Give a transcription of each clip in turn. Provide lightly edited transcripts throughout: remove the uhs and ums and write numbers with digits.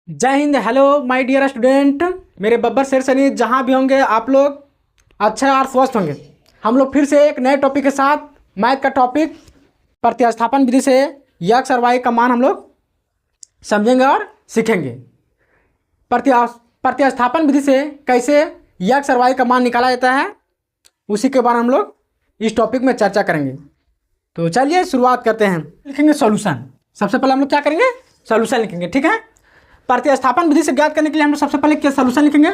जय हिंद। Hello my dear student, मेरे बब्बर शेर सनी जहाँ भी होंगे आप लोग अच्छे और स्वस्थ होंगे। हम लोग फिर से एक नए टॉपिक के साथ मैथ का टॉपिक प्रतिस्थापन विधि से यक्स और वाई का मान हम लोग समझेंगे और सीखेंगे। प्रतिस्थापन विधि से कैसे यक्स और वाई का मान निकाला जाता है उसी के बारे में हम लोग इस टॉपिक में चर्चा करेंगे। तो चलिए शुरुआत करते हैं। लिखेंगे सॉल्यूशन। सबसे पहले हम लोग क्या करेंगे? सॉल्यूशन लिखेंगे। ठीक है। प्रतिस्थापन विधि से ज्ञात करने के लिए हम लोग सबसे पहले क्या सॉल्यूशन लिखेंगे?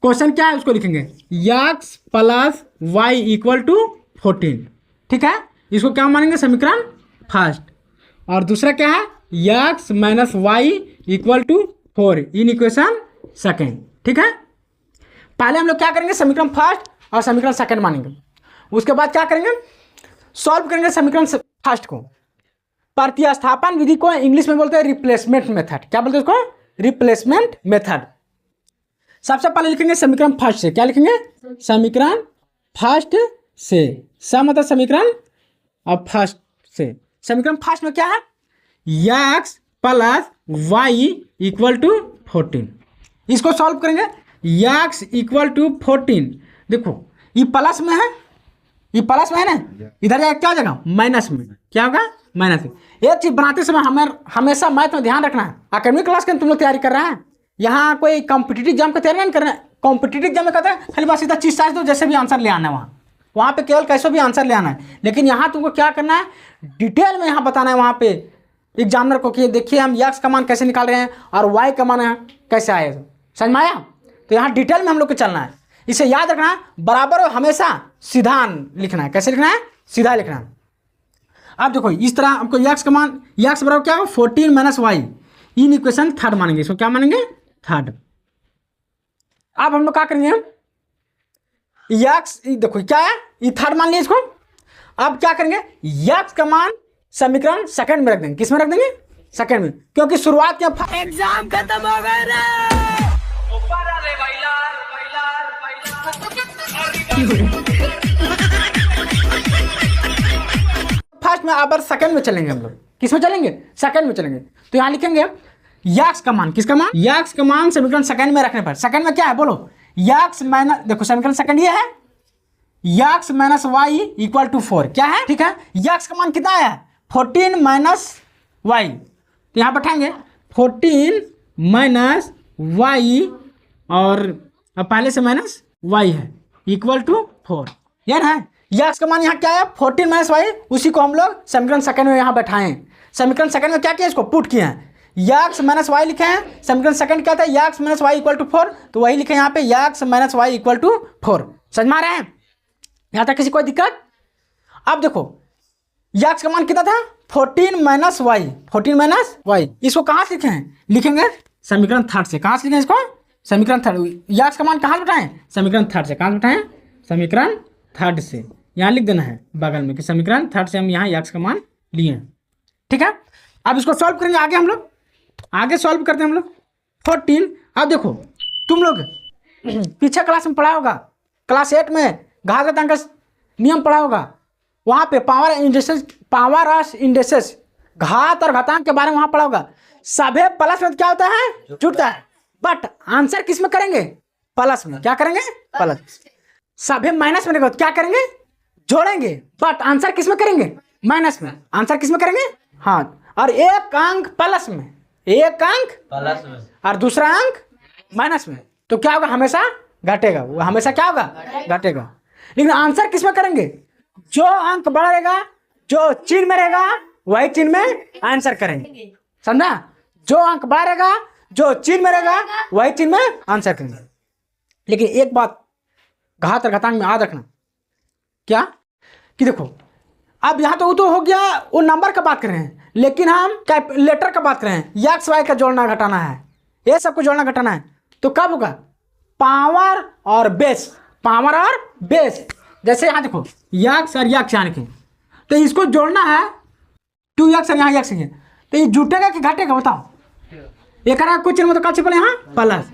क्वेश्चन क्या है उसको लिखेंगे x plus Y equal to 14। ठीक है। इसको क्या मानेंगे? समीकरण फर्स्ट। और दूसरा क्या है? x minus Y equal to 4 in equation second. ठीक है। पहले हम लोग क्या करेंगे? समीकरण फर्स्ट और समीकरण सेकेंड मानेंगे। उसके बाद क्या करेंगे? सॉल्व करेंगे समीकरण फर्स्ट को। प्रतिस्थापन विधि को इंग्लिश में बोलते हैं रिप्लेसमेंट मेथड। क्या बोलते हैं उसको? Replacement method. सबसे पहले लिखेंगे समीकरण फर्स्ट से। क्या लिखेंगे? समीकरण फर्स्ट से। मतलब समीकरण और फर्स्ट से। समीकरण फर्स्ट में क्या है? x plus Y equal to 14। इसको सॉल्व करेंगे। x equal to 14। देखो ये प्लस में है, ये प्लस में है ना, इधर जाएगा क्या हो जाएगा? माइनस में। क्या होगा? माइनस में। एक चीज बनाते समय हमें हमेशा मैथ में ध्यान रखना है। अकेडमिक क्लास के तुम लोग तैयारी कर रहे हैं, यहाँ कोई कॉम्पिटिटिव एग्जाम की तैयारी नहीं कर रहे हैं। कॉम्पिटिटिव एग्जाम में कहते हैं खाली बस सीधा चीज साइज दो, जैसे भी आंसर ले आना है वहाँ पे केवल कैसे भी आंसर ले आना है। लेकिन यहाँ तुमको क्या करना है? डिटेल में यहाँ बताना है वहाँ पे एग्जामिनर को कि देखिए हम x का मान कैसे निकाल रहे हैं और y का मान कैसे आए। समझ में आया? तो यहाँ डिटेल में हम लोग को चलना है। इसे याद रखना है, बराबर और हमेशा सीधा लिखना है। कैसे लिखना है? सीधा लिखना है। अब देखो इस तरह हमको x का मान, x बराबर क्या हो? 14 minus Y in equation third मानेंगे। इसको क्या मानेंगे? थर्ड। अब हम लोग क्या करेंगे? x देखो क्या है, ये थर्ड मान लिया इसको। अब क्या करेंगे? x का मान समीकरण सेकंड में रख देंगे। किस में रख देंगे? सेकंड में, क्योंकि शुरुआत के एग्जाम खत्म हो गए रे। फर्स्ट में अब सेकंड में चलेंगे हम लोग। किस में चलेंगे? सेकंड में चलेंगे। तो यहाँ लिखेंगे x का मान। किसका मान? x का मान समीकरण सेकंड में रखने पर। सेकंड में क्या है बोलो? x माइनस, देखो समीकरण सेकंड ये है x minus Y equal to 4। क्या है? ठीक है। x का मान कितना आया? 14 माइनस वाई। तो यहाँ बैठाएंगे 14 माइनस वाई और अब पहले से माइनस वाई है इक्वल टू 4। यार है x का मान यहाँ क्या है? 14 माइनस वाई। उसी को हम लोग समीकरण सेकंड में यहाँ बैठाएं। समीकरण सेकंड में क्या किया? इसको पुट किए हैं। x माइनस वाई लिखे हैं। समीकरण सेकंड क्या था? x minus Y equal to 4। तो वही लिखे यहाँ पे x minus Y equal to 4। समझ में आ रहे हैं? यहाँ तक किसी कोई दिक्कत? अब देखो x का मान कितना था? 14 माइनस वाई। 14 minus Y. इसको कहाँ से लिखे हैं? लिखेंगे समीकरण थर्ड से। कहाँ से लिखें इसको? समीकरण थर्ड। x का मान कहाँ से बैठाएं? समीकरण थर्ड से। कहाँ से बैठाएं? समीकरण थर्ड से। यहाँ लिख देना है बगल में कि समीकरण थर्ड से हम यहाँ x का मान लिए हैं। ठीक है। अब इसको सॉल्व करेंगे आगे हम लोग। आगे सॉल्व करते हैं हम लोग 14। अब देखो तुम लोग पीछे क्लास में पढ़ा होगा, क्लास 8 में घातांक का नियम पढ़ा होगा। वहाँ पे पावर ऑफ इंडेसेस, घात और घातांक के बारे में वहाँ पढ़ा होगा। सभी प्लस में क्या होता है? जुड़ता है। बट आंसर किस में करेंगे? प्लस में। क्या करेंगे? प्लस। सभी माइनस में देखो क्या करेंगे? जोड़ेंगे। बट आंसर किस में करेंगे? माइनस में। आंसर किस में करेंगे? हाँ। और एक अंक प्लस में, एक अंक प्लस में और दूसरा अंक माइनस में। तो क्या होगा? हमेशा घटेगा। वो हमेशा क्या होगा? घटेगा। लेकिन आंसर किस में करेंगे? जो अंक बढ़ेगा, जो चिन्ह में रहेगा वही चिन्ह में आंसर करेंगे। समझा? जो अंक बढ़ेगा, जो चिन्ह में रहेगा वही चिन्ह में आंसर करेंगे। लेकिन एक बात घात और घातांक में याद रखना। क्या? कि देखो अब यहाँ तो हो गया, वो नंबर का बात कर रहे हैं, लेकिन हम कैलकुलेटर का बात कर रहे हैं। एक्स वाई का जोड़ना घटाना है, ये सबको जोड़ना घटाना है। तो कब होगा? पावर और बेस। पावर और बेस। जैसे यहाँ देखो एक्स और एक्स यहाँ लिखे, तो इसको जोड़ना है 2x और यहाँ x है। तो ये जुटेगा कि घटेगा बताओ? ये करेगा कुछ चिन्ह तो क्या छिपा यहाँ? प्लस।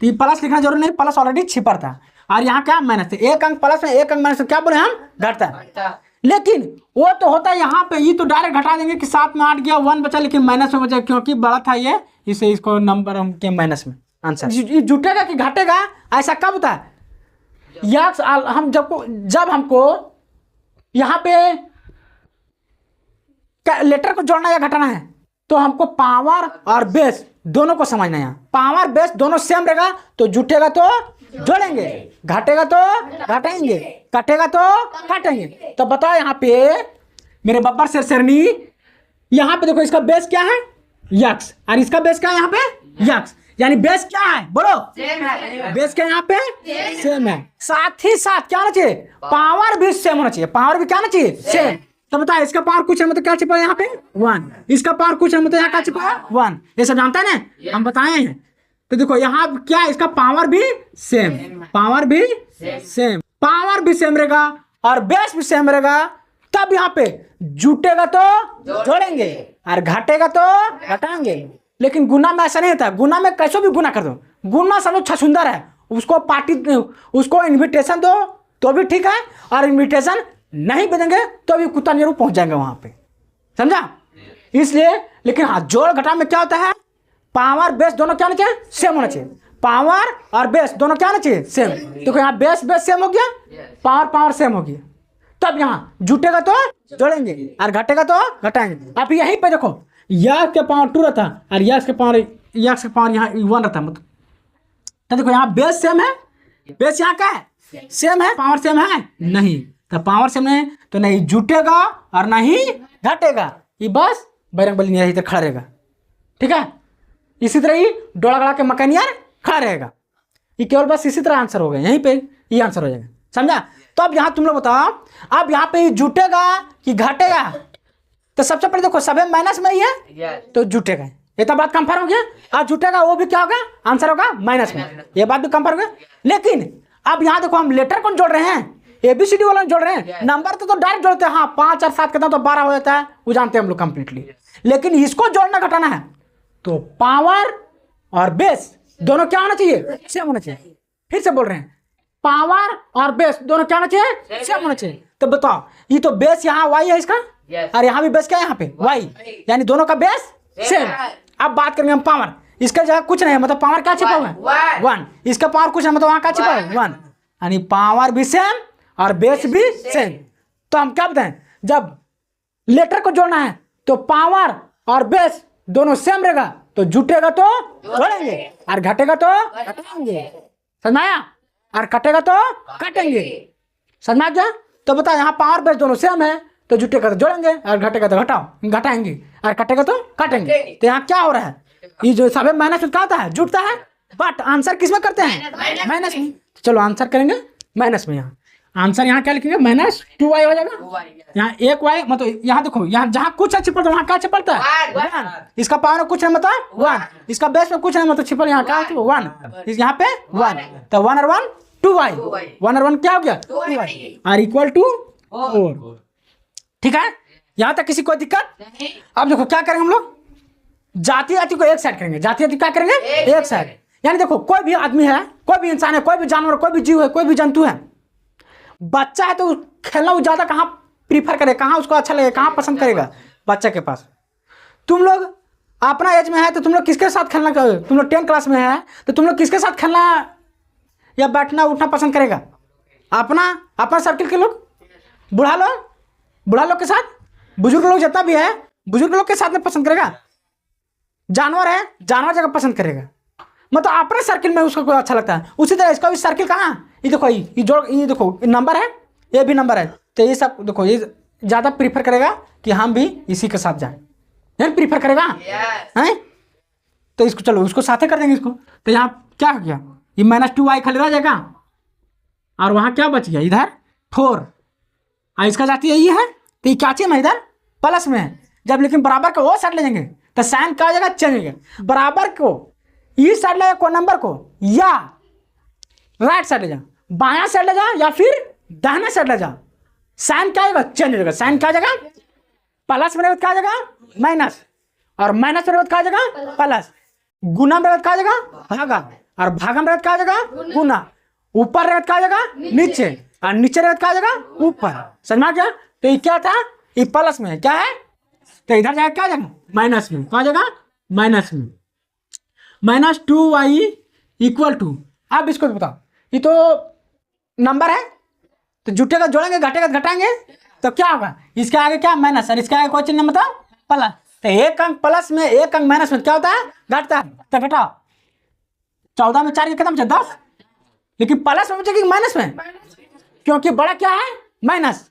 तो ये प्लस लिखना जरूरी नहीं, प्लस ऑलरेडी छिपा था। और यहाँ क्या? माइनस। एक अंक प्लस में, एक अंक माइनस में क्या बोले हम? घटता है। लेकिन वो तो होता है यहाँ पे, ये तो डायरेक्ट घटा देंगे कि 7 में 8 गया 1 बचा, लेकिन माइनस में बचा क्योंकि बड़ा था ये, इसे इसको नंबर हम के माइनस में आंसर। ये जुटेगा कि घटेगा ऐसा कब होता है? यक्स हम जब हमको यहाँ पे लेटर को जोड़ना या घटाना है तो हमको पावर और बेस दोनों को समझना है। पावर बेस दोनों सेम रहेगा तो जुटेगा तो जोड़ेंगे, घटेगा तो घटाएंगे, कटेगा तो काटेंगे। तो बताओ यहाँ पे मेरे बब्बर से शेरनी, यहाँ पे देखो इसका बेस क्या है यक्स और इसका बेस क्या है यहाँ पे यक्स, यानी बेस क्या है बोलो? बेस क्या यहाँ पे सेम है। साथ ही साथ क्या होना चाहिए? पावर भी सेम होना चाहिए। पावर भी क्या होना चाहिए? सेम। तो बताओ इसका पावर कुछ है मतलब क्या छिपा है यहाँ पे 1, इसका पावर कुछ है मतलब यहाँ क्या छिपा है 1। ये सब जानता है ना, हम बताए हैं। तो देखो यहाँ क्या इसका पावर भी सेम, पावर भी सेम, पावर भी सेम रहेगा और बेस भी सेम रहेगा, तब यहाँ पे जुटेगा तो जोड़ेंगे और घटेगा तो घटाएंगे। लेकिन गुना में ऐसा नहीं होता। गुना में कैसे भी गुना कर दो, गुना समझो छछुंदर है, उसको पार्टी उसको इन्विटेशन दो तो भी ठीक है, और इन्विटेशन नहीं भेजेंगे तो भी कुत्ता जरूर पहुंच जाएंगे वहां पे, समझा? इसलिए लेकिन हाँ जोड़ घटा में क्या होता है? पावर बेस दोनों क्या होना चाहिए? सेम होना चाहिए। पावर और बेस दोनों क्या होना चाहिए? सेम। देखो यहाँ बेस सेम हो गया, पावर सेम हो गया, तब यहाँ जुटेगा तो जोड़ेंगे और घटेगा तो घटाएंगे। आप यहीं पे देखो यक्स के पावर 2 रहता और यक्स के पावर यहाँ 1 रहता, मतलब तो देखो यहाँ बेस सेम है, बेस यहाँ का है सेम है, पावर सेम है नहीं, तो पावर सेम नहीं तो नहीं जुटेगा और नहीं घटेगा। ये बस बैरंग बली यहीं तक खड़ा रहेगा, ठीक है? इसी तरह ही डोला गड़ा के मकनियार खड़ा रहेगा। ये केवल बस इसी तरह आंसर हो गया, यहीं पे ये आंसर हो जाएगा, समझा? तो अब यहाँ तुम लोग बताओ, अब यहाँ पे जुटेगा कि घटेगा? तो सबसे पहले देखो सभी माइनस में ही है तो जुटेगा, ये तो बात कंफर्म हो गया। अब जुटेगा वो भी क्या होगा? आंसर होगा माइनस में, ये बात भी कंफर्म हो गया। लेकिन अब यहाँ देखो हम लेटर कौन जोड़ रहे हैं? ABCD वाला जोड़ रहे हैं। नंबर तो डायरेक्ट जोड़ते हैं, हाँ 5 और 7 कितना तो 12 हो जाता है, वो जानते हैं हम लोग कंप्लीटली। लेकिन इसको जोड़ना घटाना है तो पावर और बेस दोनों क्या होना चाहिए? सेम होना चाहिए। फिर से बोल रहे हैं, पावर और बेस दोनों क्या होना चाहिए? सेम होना चाहिए। तो बताओ ये तो बेस यहाँ y है इसका, और यहाँ भी बेस क्या है यहाँ पे y, यानी दोनों का बेस सेम। अब बात करेंगे हम पावर, इसका जगह कुछ नहीं है मतलब पावर क्या छिपा हुआ है 1, इसका पावर कुछ है मतलब वहाँ क्या छिपा है 1, यानी पावर भी सेम और बेस भी सेम। तो हम क्या बताएं, जब लेटर को जोड़ना है तो पावर और बेस दोनों सेम रहेगा तो जुटेगा तो जोड़ेंगे और घटेगा तो घटाएंगे, समझ आया? और कटेगा तो काटेंगे, समझ गया? तो बता यहाँ पावर बेस दोनों सेम है तो जुटेगा तो जोड़ेंगे और घटेगा तो घटाएंगे और कटेगा तो काटेंगे। तो यहाँ क्या हो रहा है? ये जो सब माइनस में क्या होता है? जुटता है, बट आंसर किस में करते हैं? माइनस में। चलो आंसर करेंगे माइनस में। यहाँ आंसर यहाँ क्या लिखेंगे? -2y हो जाएगा। यहाँ 1y मतलब यहाँ देखो, यहाँ जहाँ कुछ है छिपल वहाँ क्या छिपलता है 1, इसका पावर में कुछ है मतलब 1, इसका बेस में कुछ है मतलब छिपल यहाँ क्या 1, यहाँ पे 1, तो 1 और 1 2y, 1 और 1 क्या हो गया 2y और इक्वल टू 4, ठीक है? यहाँ तक किसी कोई दिक्कत? अब देखो क्या करेंगे हम लोग, जाति को एक साइड करेंगे, जाति क्या करेंगे एक साइड। यानी देखो कोई भी आदमी है, कोई भी इंसान है, कोई भी जानवर, कोई भी जीव है, कोई भी जंतु है, बच्चा है तो खेलना वो ज्यादा कहाँ प्रीफर करे, कहाँ उसको अच्छा लगेगा, कहाँ पसंद करेगा बच्चा के पास। तुम लोग अपना एज में है तो तुम लोग किसके साथ खेलना, तुम लोग 10 क्लास में है तो तुम लोग किसके साथ खेलना या बैठना उठना पसंद करेगा? अपना सर्किल के लोग, बूढ़ा लोग के साथ, बुजुर्ग लोग जितना भी है बुजुर्ग लोग के साथ में पसंद करेगा। जानवर है, जानवर जगह पसंद करेगा, मतलब अपने सर्किल में उसको अच्छा लगता है। उसी तरह इसका भी सर्किल कहाँ, ये देखो ये देखो नंबर है, ये भी नंबर है, तो ये सब देखो ये ज़्यादा प्रीफर करेगा कि हम भी इसी के साथ जाएं, नहीं प्रीफर करेगा हैं? तो इसको चलो उसको साथे कर देंगे इसको। तो यहाँ क्या हो गया, ये -2y खाली रह जाएगा और वहाँ क्या बच गया इधर 4, और इसका जाती यही है तो ये क्या चाहिए इधर प्लस में है। जब लेकिन बराबर का वो साइड ले जाएंगे तो साइन क्या हो जाएगा चेंज हो गया, बराबर को इस साइड ले को नंबर को या राइट साइड ले जा, बायां साइड ले जा या फिर दाहिना साइड ले जा, साइन क्या आएगा चेंज हो जाएगा। साइन क्या आ जाएगा प्लस में क्या आ जाएगा माइनस, और माइनस में क्या आ जाएगा प्लस, गुना में क्या आ जाएगा भागा, और भागा में क्या आ जाएगा गुना, ऊपर क्या आ जाएगा नीचे, और नीचे क्या आ जाएगा ऊपर। समझ में आ गया? तो ये क्या था, ये प्लस में है, क्या है, तो इधर जाएगा क्या जाएगा, माइनस में, कहाँ जाएगा, माइनस में। -2y इक्वल टू, अब इसको बताओ, ये तो नंबर है तो जुटेगा जोड़ेंगे, घटेगा घटाएंगे, तो क्या होगा, इसके आगे क्या माइनस, और इसके आगे कोई चिन्ह बताओ, प्लस। तो एक अंक प्लस में एक अंक माइनस में क्या होता है, घटता है। तो घटाओ, 14 में 4 के कितना बचा, 10, लेकिन प्लस में बचेगा कि माइनस में, क्योंकि बड़ा क्या है, माइनस,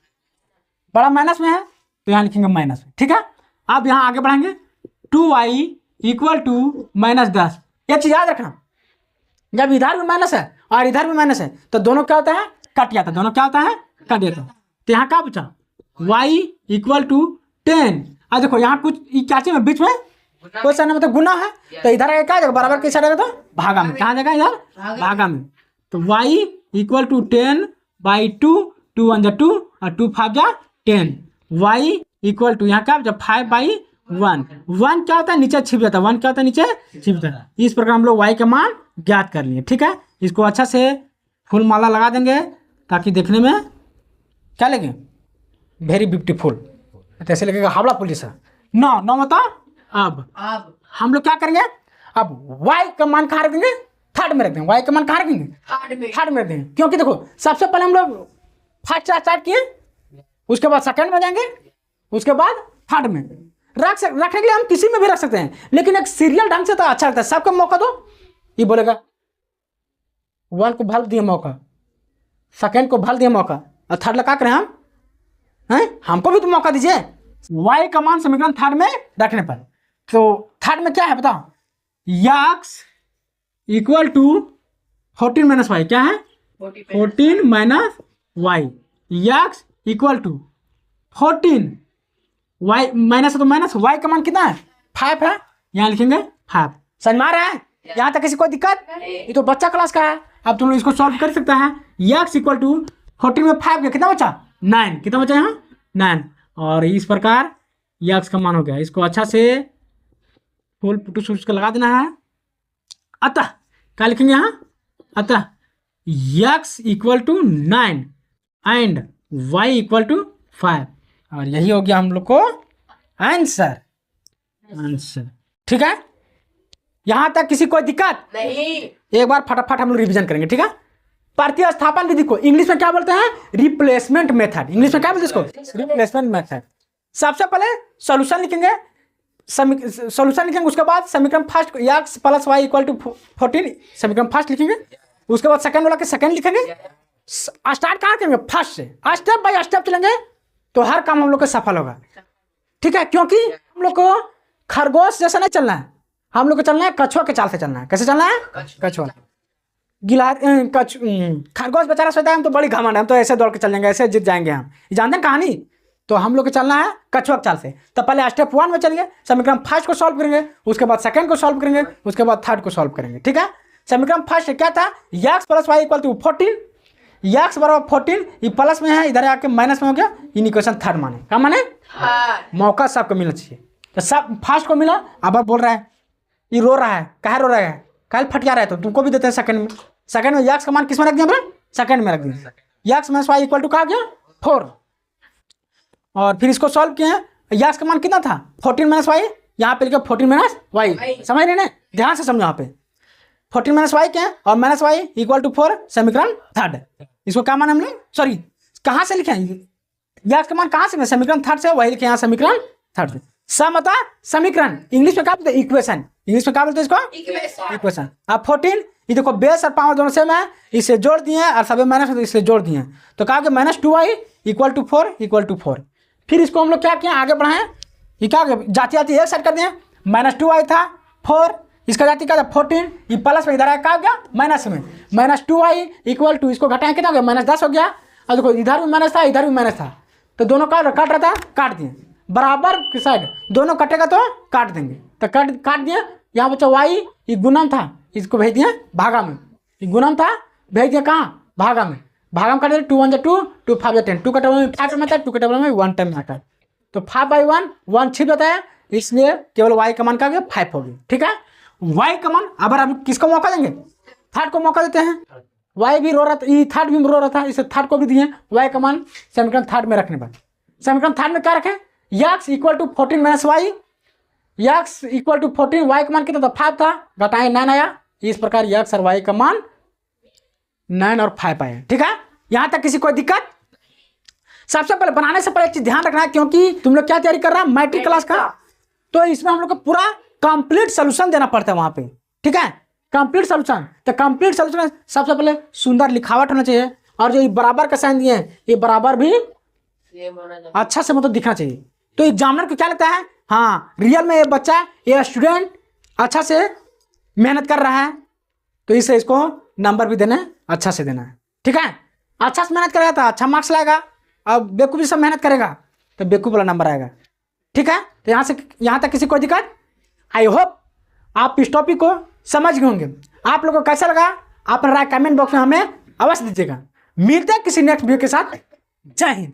बड़ा माइनस में है तो यहाँ लिखेंगे माइनस में, ठीक है। अब यहाँ आगे बढ़ाएंगे, 2y इक्वल टू -10। एक चीज याद रखना, जब इधर भी माइनस है और इधर भी माइनस है तो दोनों क्या होता है, कट जाता है, दोनों क्या होता है, कट जाता है। तो यहाँ क्या बचा, y इक्वल टू 10। अब देखो यहाँ कुछ क्या चीज में बीच में कोई सा मतलब गुना है, तो इधर आएगा क्या जाएगा, बराबर किस आएगा, तो भागा में, कहाँ जाएगा, इधर भागा में। तो y इक्वल टू 10/2, 2 1 2 और 2 5 10, y इक्वल टू यहाँ क्या जब 5/1, 1 क्या होता है, नीचे छिप जाता है, 1 क्या होता है, नीचे छिप जाता है। इस प्रकार हम लोग y का मान ज्ञात कर लिए, ठीक है। इसको अच्छा से फूल माला लगा देंगे ताकि देखने में क्या लगे, वेरी ब्यूटीफुल, तो ऐसे लगेगा हावड़ा पुलिस है। नौ मतलब अब हम लोग क्या करेंगे, अब y का मान कहाँ रख देंगे, थर्ड में रख देंगे, y का मान कहाँ रख देंगे, थर्ड में रख देंगे, क्योंकि देखो सबसे पहले हम लोग फर्स्ट स्टार्ट किए, उसके बाद सेकंड में जाएंगे, उसके बाद थर्ड में रखने के लिए हम किसी में भी रख सकते हैं, लेकिन एक सीरियल ढंग से तो अच्छा लगता है। सबको मौका दो, ये बोलेगा 1 को भल दिए मौका, सेकंड को भल दिए मौका, और थर्ड लगा करें हम हैं, हमको भी तो मौका दीजिए। y का मान समीकरण थर्ड में रखने पर, तो थर्ड में क्या है बताओ, x इक्वल टू 14 - y, क्या है 14 - y, x equal to 14, y minus है तो माइनस, y का मान कितना है, 5 है, यहाँ लिखेंगे 5। समझ में आ रहा है, यहाँ तक किसी कोई दिक्कत, ये तो बच्चा क्लास का है, अब तुम लोग इसको सॉल्व कर सकता है। x इक्वल टू 14 में 5 कितना बचा, 9, कितना बचा यहाँ 9, और इस प्रकार x का मान हो गया। इसको अच्छा से फुल पुटू सूट का लगा देना है। अतः क्या लिखेंगे यहाँ, अतः x equal to 9 and y equal to 5, और यही हो गया हम लोग को आंसर। ठीक है, यहां तक किसी को दिक्कत नहीं। एक बार फटाफट हम लोग रिवीजन करेंगे, ठीक है। प्रतिस्थापन विधि को इंग्लिश में क्या बोलते हैं, रिप्लेसमेंट मेथड। इंग्लिश में क्या बोलते हैं इसको, रिप्लेसमेंट मेथड। सबसे पहले सॉल्यूशन लिखेंगे, उसके बाद समीकरण फर्स्ट x + y = 14 समीकरण फर्स्ट लिखेंगे, उसके बाद सेकंड वाला के सेकंड लिखेंगे। स्टार्ट कहाँ करेंगे, फर्स्ट से, स्टेप बाय स्टेप चलेंगे तो हर काम हम लोग का सफल होगा, ठीक है। क्योंकि हम लोग को खरगोश जैसा नहीं चलना है, हम लोग को चलना है कछुआ के चाल से चलना है। कैसे चलना है, कछुआ खरगोश बेचारा सोचता है हम तो बड़ी घमंड है, हम तो ऐसे दौड़ के चल जाएंगे, ऐसे जीत जाएंगे हम, जानते हैं कहानी। तो हम लोग को चलना है कछुआ के चाल से। तो पहले स्टेप 1 में चलेंगे, समीकरण फर्स्ट को सॉल्व करेंगे, उसके बाद सेकंड को सॉल्व करेंगे, उसके बाद थर्ड को सॉल्व करेंगे, ठीक है। समीकरण फर्स्ट क्या था, x + y = 14, x बराबर 14, ये प्लस में है, इधर आके माइनस में हो गया, इन इक्वेशन थर्ड माने, क्या माने, मौका सबको मिलना चाहिए। तो सब फर्स्ट को मिला, अब बोल रहा है ये रो रहा है, कहे रो रहा है, कल फटिया रहा है, तो तुमको भी देते हैं सेकंड में। सेकंड में x का मान किस में रख दिया, सेकंड में रख दिया, x - y = कहा गया 4, और फिर इसको सॉल्व किए हैं। x का मान कितना था, 14 - y, यहाँ पे लिखा 14 - y, समझ रहे ना, ध्यान से समझो यहाँ पे 14 - y के और -y = 4 समीकरण थर्ड। इसको क्या मान हमने, सॉरी कहाँ से लिखे हैं, x का मान कहाँ से, समीकरण थर्ड से, वही लिखे यहाँ समीकरण थर्ड से। समता समीकरण इंग्लिश में क्या बोलते हैं, इक्वेशन, इंग्लिश में क्या बोलते हैं इसको, इक्वेशन। अब 14, ये देखो बेस और पावर दोनों सेम है, इसे जोड़ दिए और सभी माइनस है तो इसलिए जोड़ दिए, तो कहा कि -2y = 4 फिर इसको हम लोग क्या किए, आगे बढ़ाएं, ये क्या जाती जाती एक साइड कर दिए, -2y था 4, इसका जाती क्या था 14, ये प्लस में इधर आया क्या हो गया माइनस में, -2y = इसको घटाएं कितना हो गया, -10 हो गया। और देखो इधर भी माइनस था, इधर भी माइनस था, तो दोनों का काट रहा था, काट दिए, बराबर की साइड दोनों कटेगा तो काट देंगे, तो काट दिए। यहाँ बच्चा y, ये गुणन था, इसको भेज दिए भागा में, ये गुणन था भेज दिए कहाँ, भागा में, भागा में काट दिए, 2 1 2, 2 5 10, 2 का टेबल में 5 में आता है, 2 का टेबल में 1 टाइम में आता है, तो 5/1 1 छिप जाता है, इसलिए केवल y का मान का 5 होगी, ठीक है। y का मान अब किसको मौका देंगे, थर्ड को मौका देते हैं। y भी रो रहा था, ये थर्ड भी रो रहा था, इसे थर्ड को भी दिए y का मान समीकरण थर्ड में रखने पर, समीकरण थर्ड में क्या रखें, x equal to 14 minus Y, x equal to 14, y का मान कितना था 5 था, घटाएं 9 आया। इस प्रकार x और y का मान 9 और 5 आए। ठीक है, यहां तक किसी कोई दिक्कत? सबसे पहले बनाने से पहले एक चीज ध्यान रखना है, क्योंकि तुम लोग क्या तैयारी कर रहा है मैट्रिक क्लास का, तो इसमें हम लोग को पूरा कंप्लीट सोल्यूशन देना पड़ता है वहां पे। ठीक है, कंप्लीट सोल्यूशन। तो कंप्लीट सोल्यूशन सबसे पहले सुंदर लिखावट होना चाहिए, और जो ये बराबर का साइन दिए हैं ये बराबर भी अच्छा से मतलब दिखना चाहिए। तो एग्जामिनर को क्या लगता है, हाँ रियल में ये बच्चा, ये स्टूडेंट अच्छा से मेहनत कर रहा है, तो इससे इसको नंबर भी देना है, अच्छा से देना है। ठीक है, अच्छा से मेहनत करेगा तो अच्छा मार्क्स लाएगा, अब बेवकूफ़ी सब मेहनत करेगा तो बेवकूफ़ वाला नंबर आएगा। ठीक है, तो यहाँ तक किसी कोई दिक्कत? आई होप आप इस टॉपिक को समझ गए होंगे। आप लोगों को कैसा लगा आप राय कमेंट बॉक्स में हमें अवश्य दीजिएगा। मिलते हैं किसी नेक्स्ट वीडियो के साथ। जय हिंद।